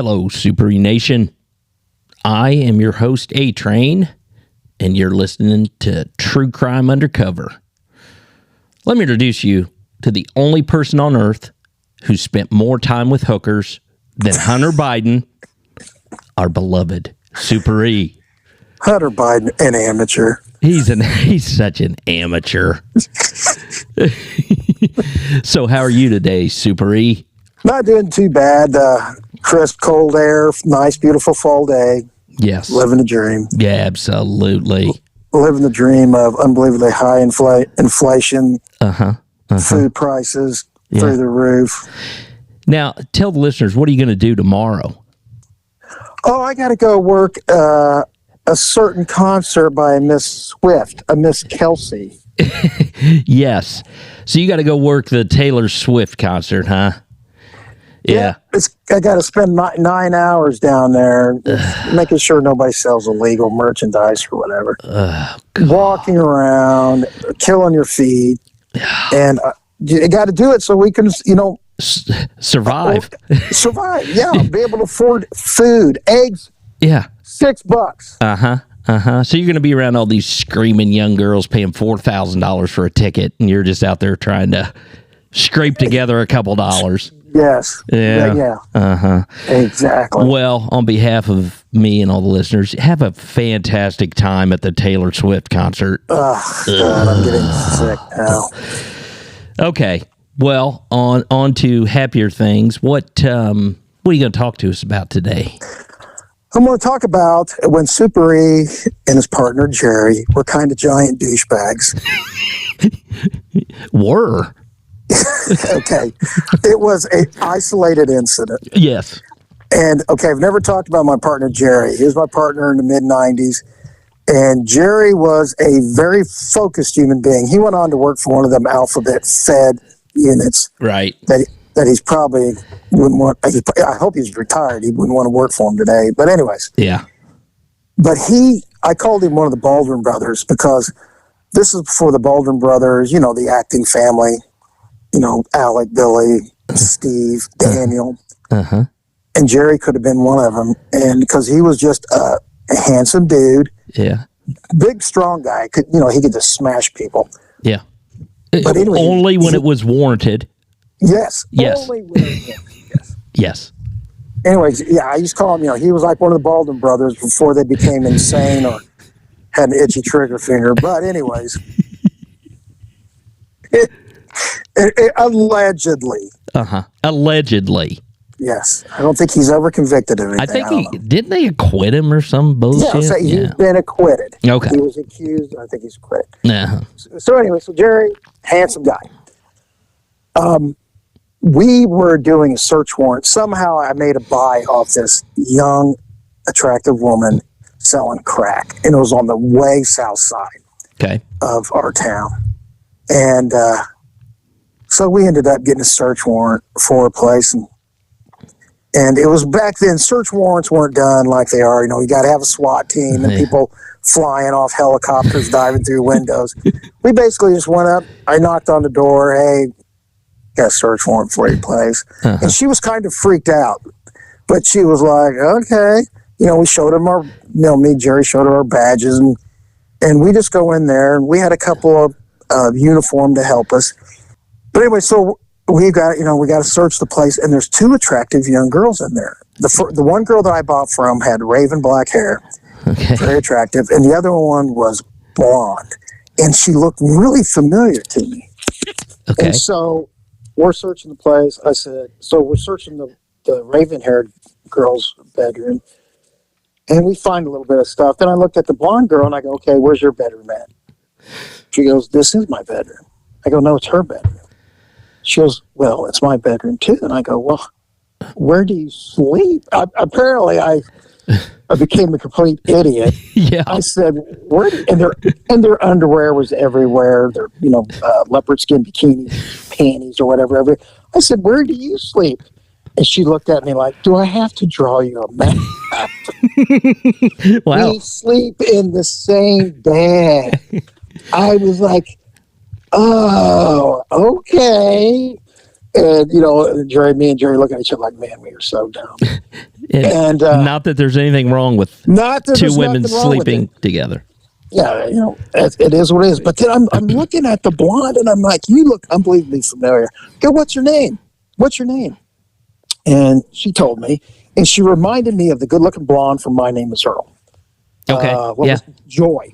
Hello, Super E Nation. I am your host, A-Train, and you're listening to True Crime Undercover. Let me introduce you to the only person on earth who spent more time with hookers than Hunter Biden, our beloved Super E. Hunter Biden, an amateur. He's such an amateur. So how are you today, Super E? Not doing too bad. Crisp, cold air, nice, beautiful fall day. Yes. Living the dream. Yeah, absolutely. Living the dream of unbelievably high inflation, food prices through the roof. Now, tell the listeners, what are you going to do tomorrow? Oh, I got to go work a certain concert by a Miss Swift, a Miss Kelsey. Yes. So you got to go work the Taylor Swift concert, huh? Yeah. I got to spend 9 hours down there making sure nobody sells illegal merchandise or whatever. Walking around, killing your feet. And you got to do it so we can, survive. Survive, yeah. Be able to afford food, eggs. Yeah. $6. So you're going to be around all these screaming young girls paying $4,000 for a ticket, and you're just out there trying to scrape together a couple dollars. Yes. Yeah. Exactly. Well, on behalf of me and all the listeners, have a fantastic time at the Taylor Swift concert. God, I'm getting sick now. Okay. Well, on to happier things. What are you going to talk to us about today? I'm going to talk about when Super E and his partner Jerry were kind of giant douchebags. Were. Okay. It was an isolated incident. Yes. And, okay, I've never talked about my partner Jerry. He was my partner in the mid-'90s. And Jerry was a very focused human being. He went on to work for one of them alphabet Fed units. Right. That he's probably wouldn't want. I hope he's retired. He wouldn't want to work for him today. But anyways. Yeah. But I called him one of the Baldwin brothers because this is before the Baldwin brothers, the acting family, Alec, Billy, Steve, Daniel. And Jerry could have been one of them. And because he was just a handsome dude. Yeah. Big, strong guy. He could just smash people. Yeah. But anyway, only when it was warranted. Yes. Yes. Only when it was. Yes. Anyways, I used to call him, he was like one of the Baldwin brothers before they became insane or had an itchy trigger finger. But anyways, allegedly. Allegedly. Yes. I don't think he's ever convicted of anything. I think didn't they acquit him or some bullshit? Yeah, he's been acquitted. Okay. He was accused. I think he's acquitted. Uh-huh. So anyway, Jerry, handsome guy. We were doing a search warrant. Somehow I made a buy off this young, attractive woman selling crack. And it was on the way south side of our town. And so we ended up getting a search warrant for a place. And it was back then, search warrants weren't done like they are. You got to have a SWAT team and people flying off helicopters, diving through windows. We basically just went up. I knocked on the door. Hey, got a search warrant for your place. And she was kind of freaked out. But she was like, okay. We showed him me and Jerry showed her our badges. And we just go in there. And we had a couple of uniform to help us. But anyway, so we got to search the place, and there's two attractive young girls in there. The one girl that I bought from had raven black hair, very attractive, and the other one was blonde, and she looked really familiar to me. Okay. And so we're searching the place. I said, so we're searching the raven-haired girl's bedroom, and we find a little bit of stuff. Then I looked at the blonde girl, and I go, okay, where's your bedroom at? She goes, this is my bedroom. I go, no, it's her bedroom. She goes, well, it's my bedroom too. And I go, well, where do you sleep? Apparently, I became a complete idiot. Yeah. I said, and their underwear was everywhere. Their, leopard skin bikinis, panties or whatever. I said, where do you sleep? And she looked at me like, do I have to draw you a map? Wow. We sleep in the same bed. I was like, oh, okay. And, me and Jerry look at each other like, man, we are so dumb. and not that there's anything wrong with two women sleeping together. Yeah, it is what it is. But then I'm looking at the blonde, and I'm like, you look unbelievably familiar. Go, what's your name? What's your name? And she told me, and she reminded me of the good-looking blonde from My Name is Earl. Okay, was Joy.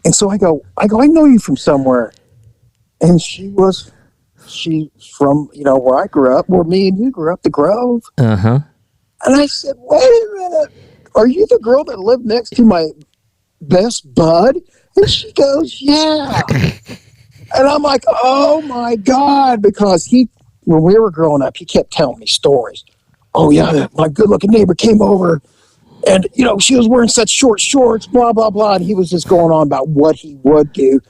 And so I go, I know you from somewhere. And she's from, where I grew up, where me and you grew up, the Grove. Uh-huh. And I said, wait a minute. Are you the girl that lived next to my best bud? And she goes, yeah. And I'm like, oh, my God. Because when we were growing up, he kept telling me stories. Oh, yeah, my good-looking neighbor came over. And, she was wearing such short shorts, blah, blah, blah. And he was just going on about what he would do,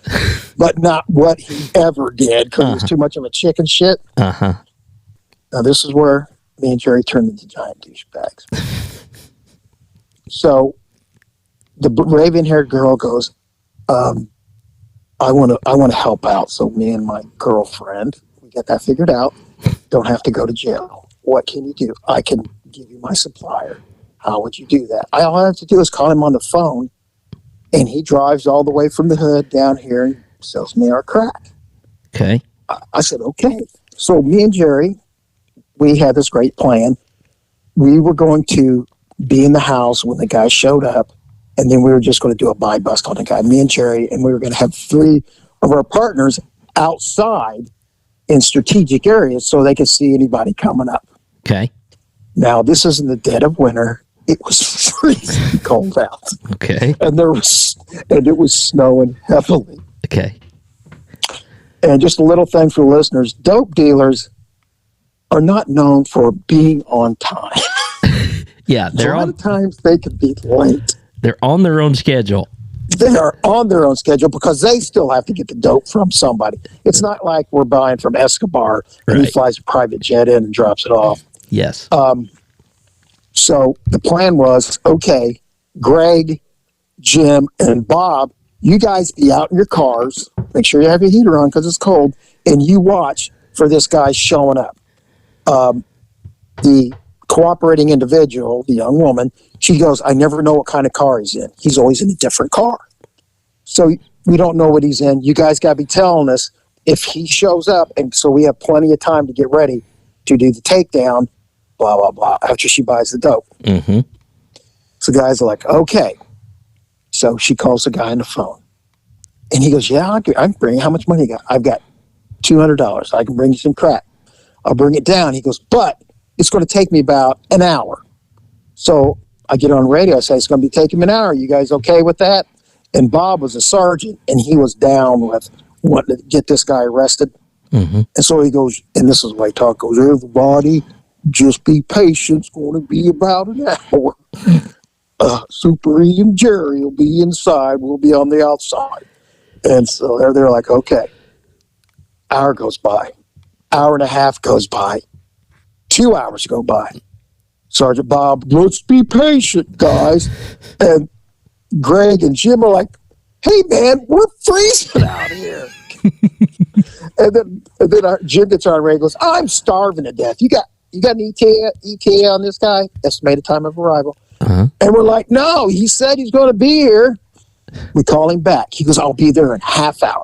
but not what he ever did because he was too much of a chicken shit. Uh-huh. Now, this is where me and Jerry turned into giant douchebags. So the raven-haired girl goes, I want to help out. So me and my girlfriend, we get that figured out. Don't have to go to jail. What can you do? I can give you my supplier. How would you do that? All I have to do is call him on the phone, and he drives all the way from the hood down here and sells me our crack. Okay. I said, okay. So me and Jerry, we had this great plan. We were going to be in the house when the guy showed up, and then we were just going to do a buy bust on the guy, me and Jerry, and we were going to have 3 of our partners outside in strategic areas so they could see anybody coming up. Okay. Now, this is in the dead of winter. It was freezing cold out. Okay. And it was snowing heavily. Okay. And just a little thing for listeners, dope dealers are not known for being on time. Yeah, a lot of times they can be late. They're on their own schedule. They are on their own schedule because they still have to get the dope from somebody. It's not like we're buying from Escobar and he flies a private jet in and drops it off. Yes. So the plan was, okay, Greg, Jim, and Bob, you guys be out in your cars. Make sure you have your heater on because it's cold, and you watch for this guy showing up. The cooperating individual, the young woman, she goes, I never know what kind of car he's in. He's always in a different car. So we don't know what he's in. You guys got to be telling us if he shows up, and so we have plenty of time to get ready to do the takedown, blah, blah, blah, after she buys the dope. Mm-hmm. So guys are like, okay. So she calls the guy on the phone. And he goes, yeah, I can bring you. How much money you got? I've got $200. I can bring you some crack. I'll bring it down. He goes, but it's going to take me about an hour. So I get on radio. I say, it's going to be taking me an hour. You guys okay with that? And Bob was a sergeant, and he was down with wanting to get this guy arrested. Mm-hmm. And so he goes, and this is why he talks, goes, everybody, just be patient. It's going to be about an hour. Super E and Jerry will be inside. We'll be on the outside. And so they're like, okay. Hour goes by. Hour and a half goes by. 2 hours go by. Sergeant Bob, let's be patient, guys. And Greg and Jim are like, hey, man, we're freezing out here. and then Jim gets on radio and goes, I'm starving to death. You got an ETA on this guy? Estimated time of arrival. Uh-huh. And we're like, no, he said he's going to be here. We call him back. He goes, I'll be there in half hour.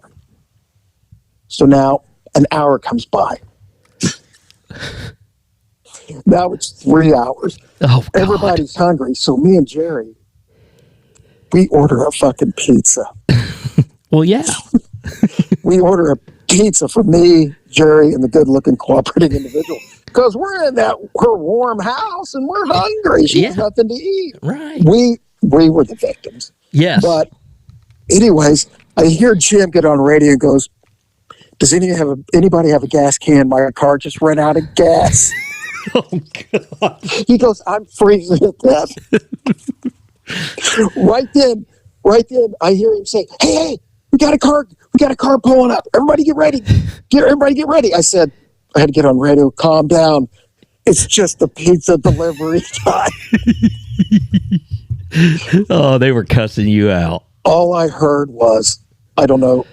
So now an hour comes by. Now it's 3 hours. Oh, God. Everybody's hungry. So me and Jerry, we order a fucking pizza. Well, yeah. We order a pizza for me, Jerry, and the good-looking cooperating individual. Because we're in her warm house and we're hungry. She has nothing to eat. Right. We were the victims. Yes. But anyways, I hear Jim get on radio and goes, does anybody have a gas can? My car just ran out of gas. Oh, God. He goes, I'm freezing to death. Right then, I hear him say, hey, we got a car pulling up. Everybody get ready. Everybody get ready. I said, I had to get on radio, calm down. It's just the pizza delivery guy. Oh, they were cussing you out. All I heard was, I don't know,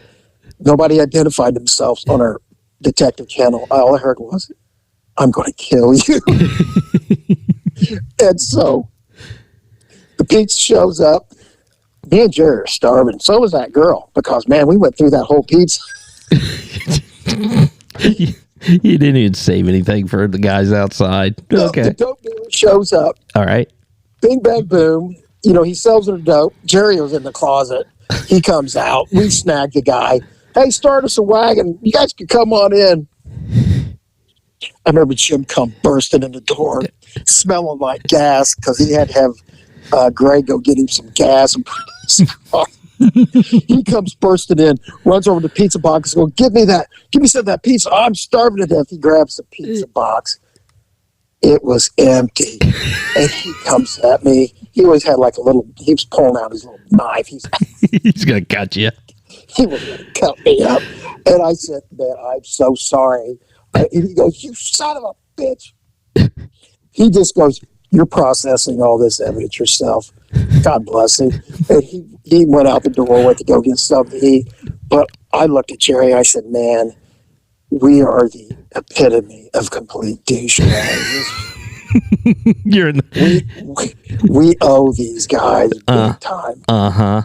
nobody identified themselves on our Detective Kendall. All I heard was, "I'm going to kill you." And so the pizza shows up. Me and Jerry are starving. So was that girl, because, man, we went through that whole pizza. You didn't even save anything for the guys outside. No, okay. The dope dealer shows up. All right. Bing, bang, boom. He sells her dope. Jerry was in the closet. He comes out. We snag the guy. "Hey, start us a wagon. You guys can come on in." I remember Jim come bursting in the door, smelling like gas, because he had to have Greg go get him some gas and put his car. He comes bursting in, runs over to the pizza box, and goes, "Give me some of that pizza. I'm starving to death." He grabs the pizza box. It was empty. And he comes at me. He always had he was pulling out his little knife. He's going to cut you. He was going to cut me up. And I said, "Man, I'm so sorry." And he goes, "You son of a bitch." He just goes, "You're processing all this evidence yourself. God bless him." And he went out the door, went to go get something to eat. But I looked at Jerry. I said, "Man, we are the epitome of complete douchebags. You're in the... we owe these guys big time." Uh-huh.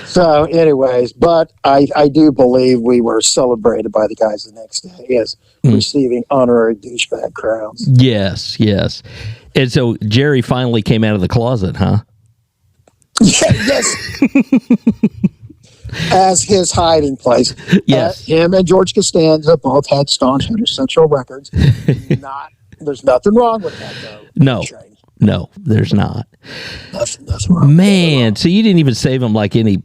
So anyways, but I do believe we were celebrated by the guys the next day as receiving honorary douchebag crowns. Yes, yes. And so Jerry finally came out of the closet, huh? Yeah, yes. As his hiding place. Yes. Him and George Costanza both had staunch heterosexual records. There's nothing wrong with that, though. No, there's not. Nothing wrong. Man, so you didn't even save him any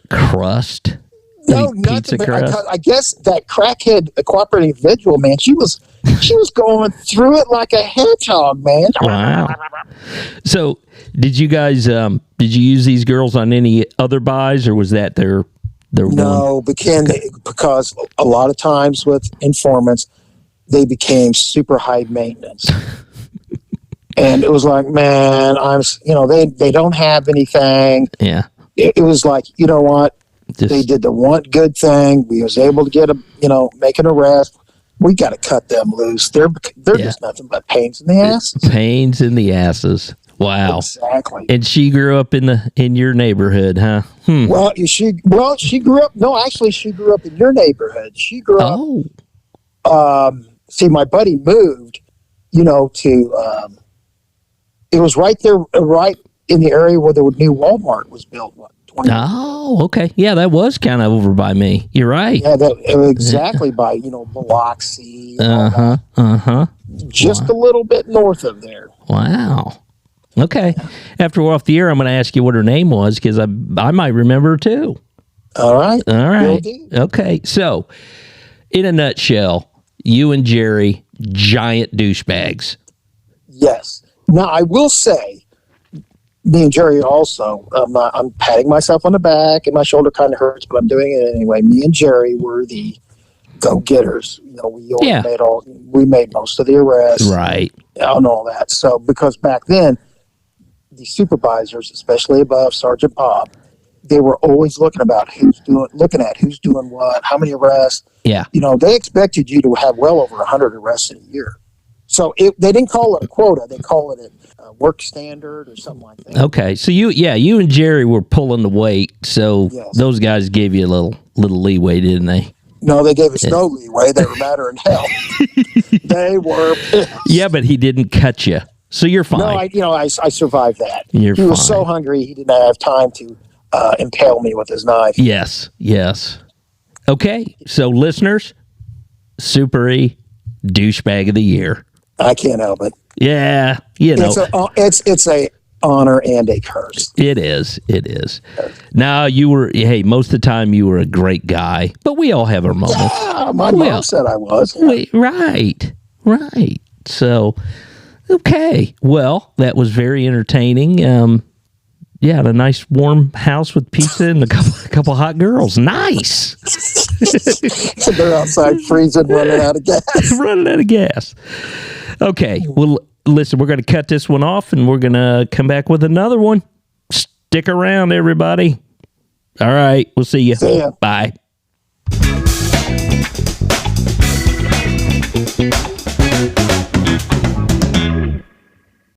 crust? No, nothing. I guess that crackhead cooperating individual, man, she was going through it like a hedgehog, man. Wow. So did you guys did you use these girls on any other buys, or was that their No, one? Because a lot of times with informants, they became super high maintenance. And it was like, man, they don't have anything. Yeah. It was like, you know what? They did the one good thing. We was able to get make an arrest. We got to cut them loose. They're just nothing but pains in the asses. Pains in the asses. Wow. Exactly. And she grew up in your neighborhood, huh? Well, she grew up. No, actually, she grew up in your neighborhood. She grew up. See, my buddy moved, to. It was right there, right in the area where the new Walmart was built. Okay. Yeah, that was kind of over by me. You're right. Yeah, exactly by Biloxi. Just a little bit north of there. Wow. Okay. After we're off the air, I'm going to ask you what her name was, because I might remember her too. All right. Okay. So, in a nutshell, you and Jerry, giant douchebags. Yes. Now, I will say, me and Jerry also, I'm patting myself on the back, and my shoulder kind of hurts, but I'm doing it anyway. Me and Jerry were the go-getters. We made most of the arrests. Right. And all that. So, because back then, the supervisors, especially above Sergeant Bob, they were always looking at who's doing what, how many arrests. Yeah. They expected you to have well over 100 arrests in a year. So they didn't call it a quota; they call it a work standard or something like that. Okay, so you and Jerry were pulling the weight, so those guys gave you a little leeway, didn't they? No, they gave us no leeway. They were madder than hell. They were pissed. Yeah, but he didn't cut you, so you're fine. No, I survived that. He was so hungry he didn't have time to impale me with his knife. Yes. Okay, so listeners, Super E, douchebag of the year. I can't help it. Yeah, it's a honor and a curse. It is. Now most of the time you were a great guy, but we all have our moments. Yeah, my mom said I was. Right. So, okay. Well, that was very entertaining. A nice warm house with pizza and a couple hot girls. Nice. They're outside freezing, running out of gas. Okay. Well, listen, we're going to cut this one off, and we're going to come back with another one. Stick around, everybody. All right. We'll see you. See ya. Bye.